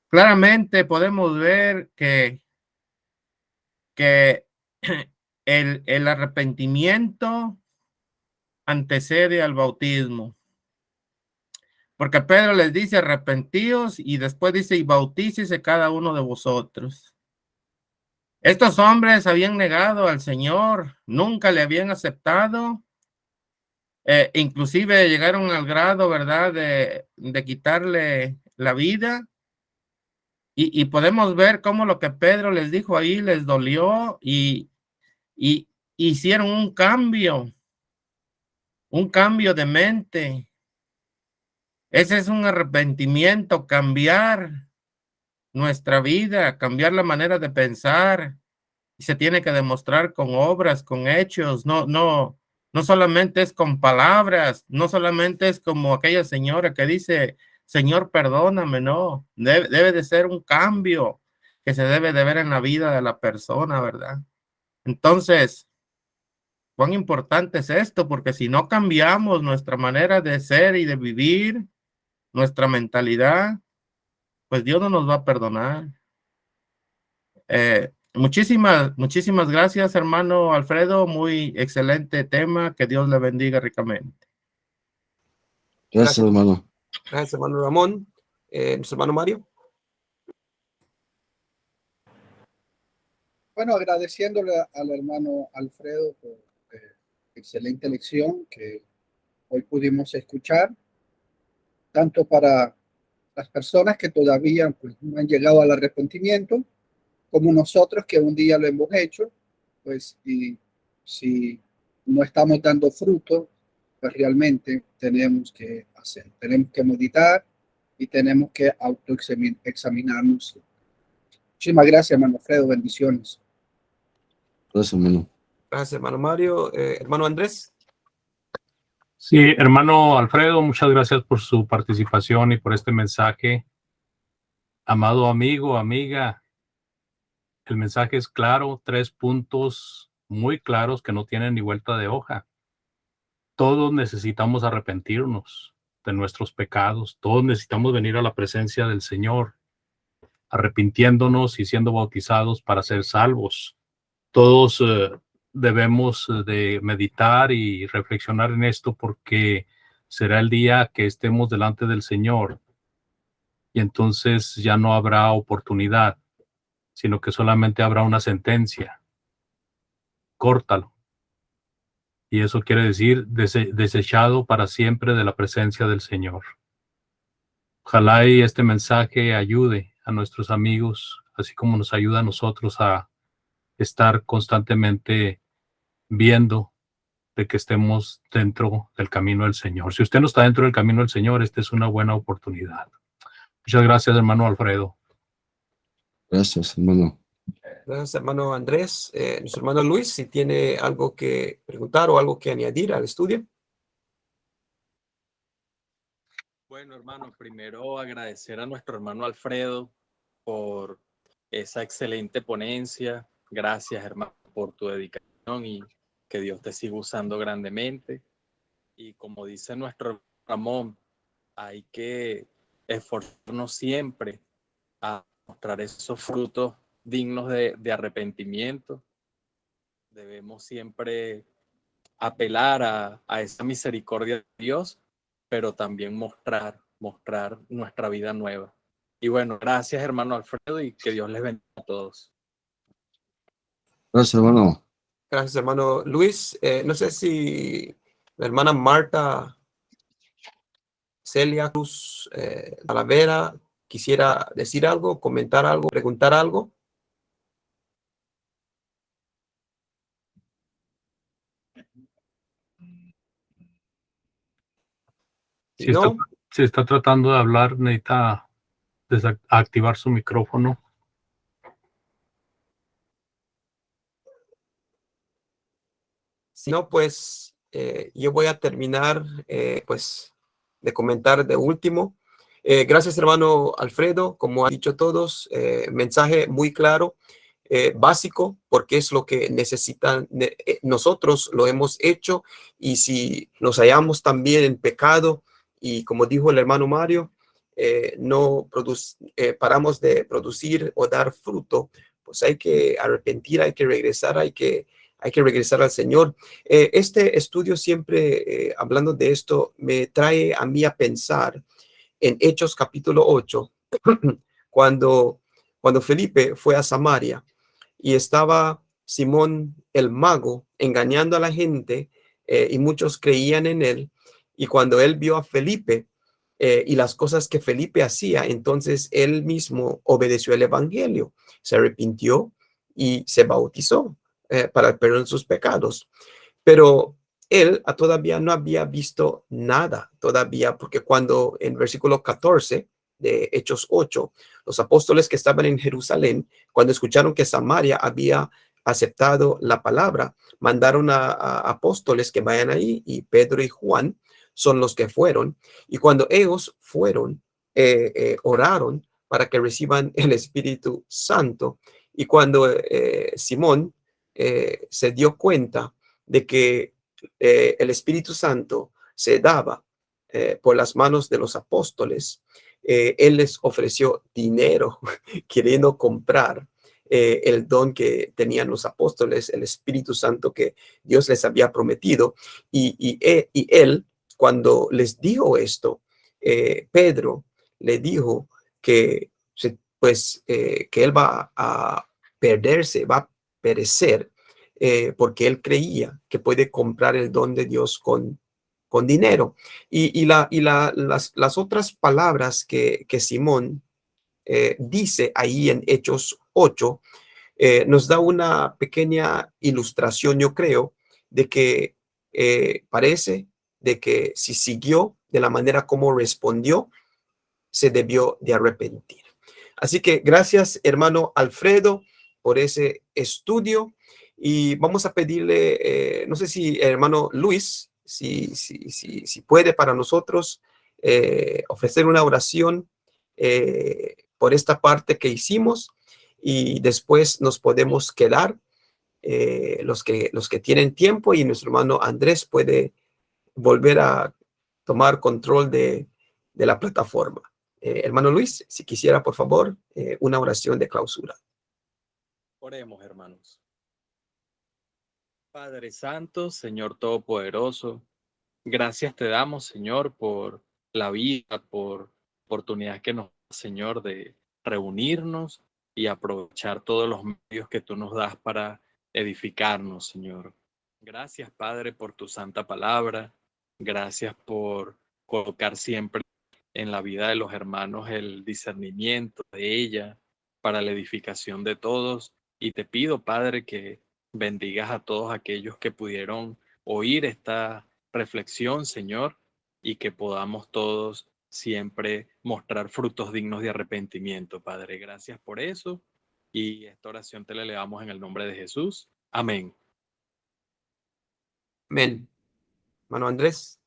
Claramente podemos ver que el arrepentimiento antecede al bautismo. Porque Pedro les dice: arrepentíos, y después dice: y bautícese cada uno de vosotros. Estos hombres habían negado al Señor, nunca le habían aceptado, inclusive llegaron al grado, ¿verdad?, de quitarle la vida, y podemos ver cómo lo que Pedro les dijo ahí les dolió, y hicieron un cambio de mente. Ese es un arrepentimiento, cambiar nuestra vida, cambiar la manera de pensar. Y se tiene que demostrar con obras, con hechos, no solamente es con palabras, no solamente es como aquella señora que dice: Señor, perdóname. No, debe de ser un cambio que se debe de ver en la vida de la persona, ¿verdad? Entonces, cuán importante es esto, porque si no cambiamos nuestra manera de ser y de vivir, nuestra mentalidad, pues Dios no nos va a perdonar. Muchísimas gracias, hermano Alfredo. Muy excelente tema. Que Dios le bendiga ricamente. Gracias, hermano. Gracias, hermano Ramón. Nuestro hermano Mario. Bueno, agradeciéndole al hermano Alfredo por excelente lección que hoy pudimos escuchar, tanto para las personas que todavía pues, no han llegado al arrepentimiento, como nosotros que un día lo hemos hecho, pues, y si no estamos dando fruto, pues realmente tenemos que meditar y tenemos que autoexaminarnos. Muchísimas gracias, hermano Alfredo, bendiciones. Gracias, hermano. Gracias, hermano Mario. Hermano Andrés. Sí, hermano Alfredo, muchas gracias por su participación y por este mensaje. Amado amigo, amiga, el mensaje es claro, 3 puntos muy claros que no tienen ni vuelta de hoja. Todos necesitamos arrepentirnos de nuestros pecados, todos necesitamos venir a la presencia del Señor, arrepintiéndonos y siendo bautizados para ser salvos. Todos debemos de meditar y reflexionar en esto porque será el día que estemos delante del Señor y entonces ya no habrá oportunidad, sino que solamente habrá una sentencia. Córtalo. Y eso quiere decir desechado para siempre de la presencia del Señor. Ojalá y este mensaje ayude a nuestros amigos, así como nos ayuda a nosotros a estar constantemente viendo de que estemos dentro del camino del Señor. Si usted no está dentro del camino del Señor, esta es una buena oportunidad. Muchas gracias, hermano Alfredo. Gracias, hermano. Gracias, hermano Andrés. Nuestro hermano Luis, si tiene algo que preguntar o algo que añadir al estudio. Bueno, hermano, primero agradecer a nuestro hermano Alfredo por esa excelente ponencia. Gracias, hermano, por tu dedicación y que Dios te siga usando grandemente. Y como dice nuestro Ramón, hay que esforzarnos siempre a mostrar esos frutos dignos de arrepentimiento. Debemos siempre apelar a esa misericordia de Dios, pero también mostrar nuestra vida nueva. Y bueno, gracias, hermano Alfredo, y que Dios les bendiga a todos. Gracias, hermano. Gracias, hermano Luis. No sé si la hermana Marta Celia Cruz Talavera quisiera decir algo, comentar algo, preguntar algo. Si no, Si está tratando de hablar, necesita activar su micrófono. si no, pues yo voy a terminar pues de comentar de último. Gracias, hermano Alfredo, como han dicho todos, mensaje muy claro, básico, porque es lo que necesitan. Nosotros lo hemos hecho, y si nos hallamos también en pecado, y como dijo el hermano Mario, no paramos de producir o dar fruto, pues hay que arrepentir, hay que regresar, hay que regresar al Señor. Este estudio siempre, hablando de esto, me trae a mí a pensar en Hechos capítulo 8, cuando Felipe fue a Samaria y estaba Simón el mago engañando a la gente, y muchos creían en él. Y cuando él vio a Felipe y las cosas que Felipe hacía, entonces él mismo obedeció el evangelio, se arrepintió y se bautizó para el perdón de sus pecados. Pero él todavía no había visto nada todavía, porque cuando en versículo 14 de Hechos 8, los apóstoles que estaban en Jerusalén, cuando escucharon que Samaria había aceptado la palabra, mandaron a apóstoles que vayan ahí, y Pedro y Juan son los que fueron. Y cuando ellos fueron, oraron para que reciban el Espíritu Santo. Y cuando Simón se dio cuenta de que el Espíritu Santo se daba por las manos de los apóstoles, él les ofreció dinero queriendo comprar el don que tenían los apóstoles, el Espíritu Santo que Dios les había prometido. Y él, cuando les dijo esto, Pedro le dijo que, que él va a perderse, va a perecer, porque él creía que puede comprar el don de Dios con dinero. Las otras palabras que Simón dice ahí en Hechos 8, nos da una pequeña ilustración, yo creo, de que parece de que si siguió de la manera como respondió, se debió de arrepentir. Así que gracias, hermano Alfredo, por ese estudio, y vamos a pedirle, no sé si hermano Luis, si puede para nosotros ofrecer una oración por esta parte que hicimos, y después nos podemos quedar los que tienen tiempo, y nuestro hermano Andrés puede volver a tomar control de la plataforma. Hermano Luis, si quisiera, por favor, una oración de clausura. Oremos, hermanos. Padre Santo, Señor Todopoderoso, gracias te damos, Señor, por la vida, por oportunidad que nos da, Señor, de reunirnos y aprovechar todos los medios que tú nos das para edificarnos, Señor. Gracias, Padre, por tu santa palabra. Gracias por colocar siempre en la vida de los hermanos el discernimiento de ella para la edificación de todos. Y te pido, Padre, que bendigas a todos aquellos que pudieron oír esta reflexión, Señor, y que podamos todos siempre mostrar frutos dignos de arrepentimiento, Padre. Gracias por eso. Y esta oración te la elevamos en el nombre de Jesús. Amén. Amén. Hermano Andrés.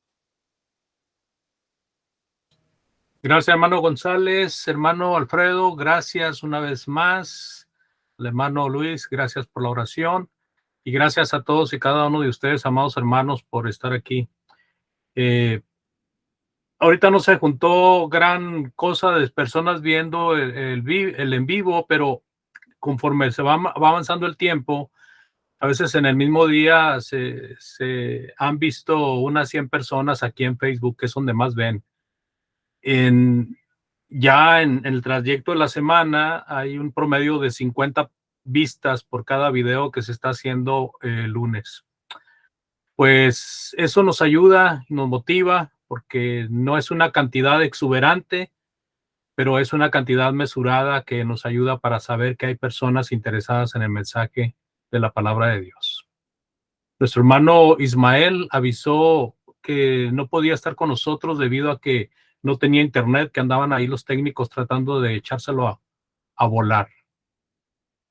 Gracias, hermano González, hermano Alfredo, gracias una vez más. El hermano Luis, gracias por la oración. Y gracias a todos y cada uno de ustedes, amados hermanos, por estar aquí. Ahorita no se juntó gran cosa de personas viendo el en vivo, pero conforme se va avanzando el tiempo, a veces en el mismo día se han visto unas 100 personas aquí en Facebook, que es donde más ven. Ya en el trayecto de la semana hay un promedio de 50 vistas por cada video que se está haciendo el lunes. Pues eso nos ayuda, nos motiva, porque no es una cantidad exuberante, pero es una cantidad mesurada que nos ayuda para saber que hay personas interesadas en el mensaje de la palabra de Dios. Nuestro hermano Ismael avisó que no podía estar con nosotros debido a que no tenía internet, que andaban ahí los técnicos tratando de echárselo a volar.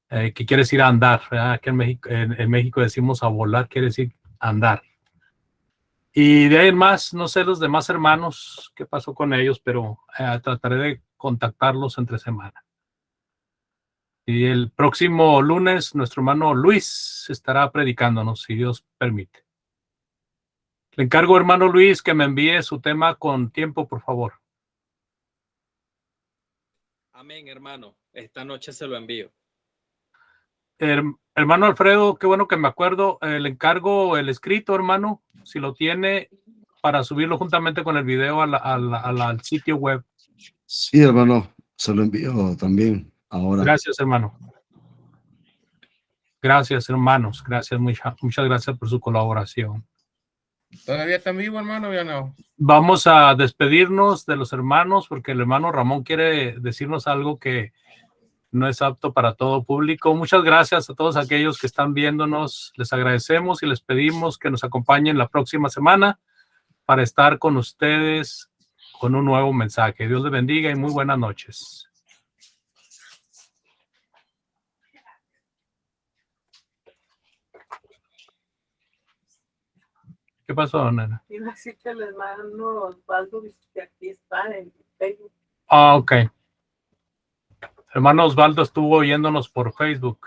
¿Qué quiere decir andar? ¿Verdad? Aquí en México decimos a volar, quiere decir andar. Y de ahí en más, no sé los demás hermanos qué pasó con ellos, pero trataré de contactarlos entre semana. Y el próximo lunes, nuestro hermano Luis estará predicándonos, si Dios permite. Le encargo, hermano Luis, que me envíe su tema con tiempo, por favor. Amén, hermano. Esta noche se lo envío. Hermano Alfredo, qué bueno que me acuerdo. Le encargo el escrito, hermano, si lo tiene, para subirlo juntamente con el video al sitio web. Sí, hermano, se lo envío también ahora. Gracias, hermano. Gracias, hermanos. Gracias, muchas gracias por su colaboración. ¿Todavía están vivos, hermano? Ya no. Vamos a despedirnos de los hermanos porque el hermano Ramón quiere decirnos algo que no es apto para todo público. Muchas gracias a todos aquellos que están viéndonos. Les agradecemos y les pedimos que nos acompañen la próxima semana para estar con ustedes con un nuevo mensaje. Dios les bendiga y muy buenas noches. ¿Qué pasó, nena? Iba a decir que el hermano Osvaldo que aquí está en Facebook. Ah, ok. Hermano Osvaldo estuvo oyéndonos por Facebook.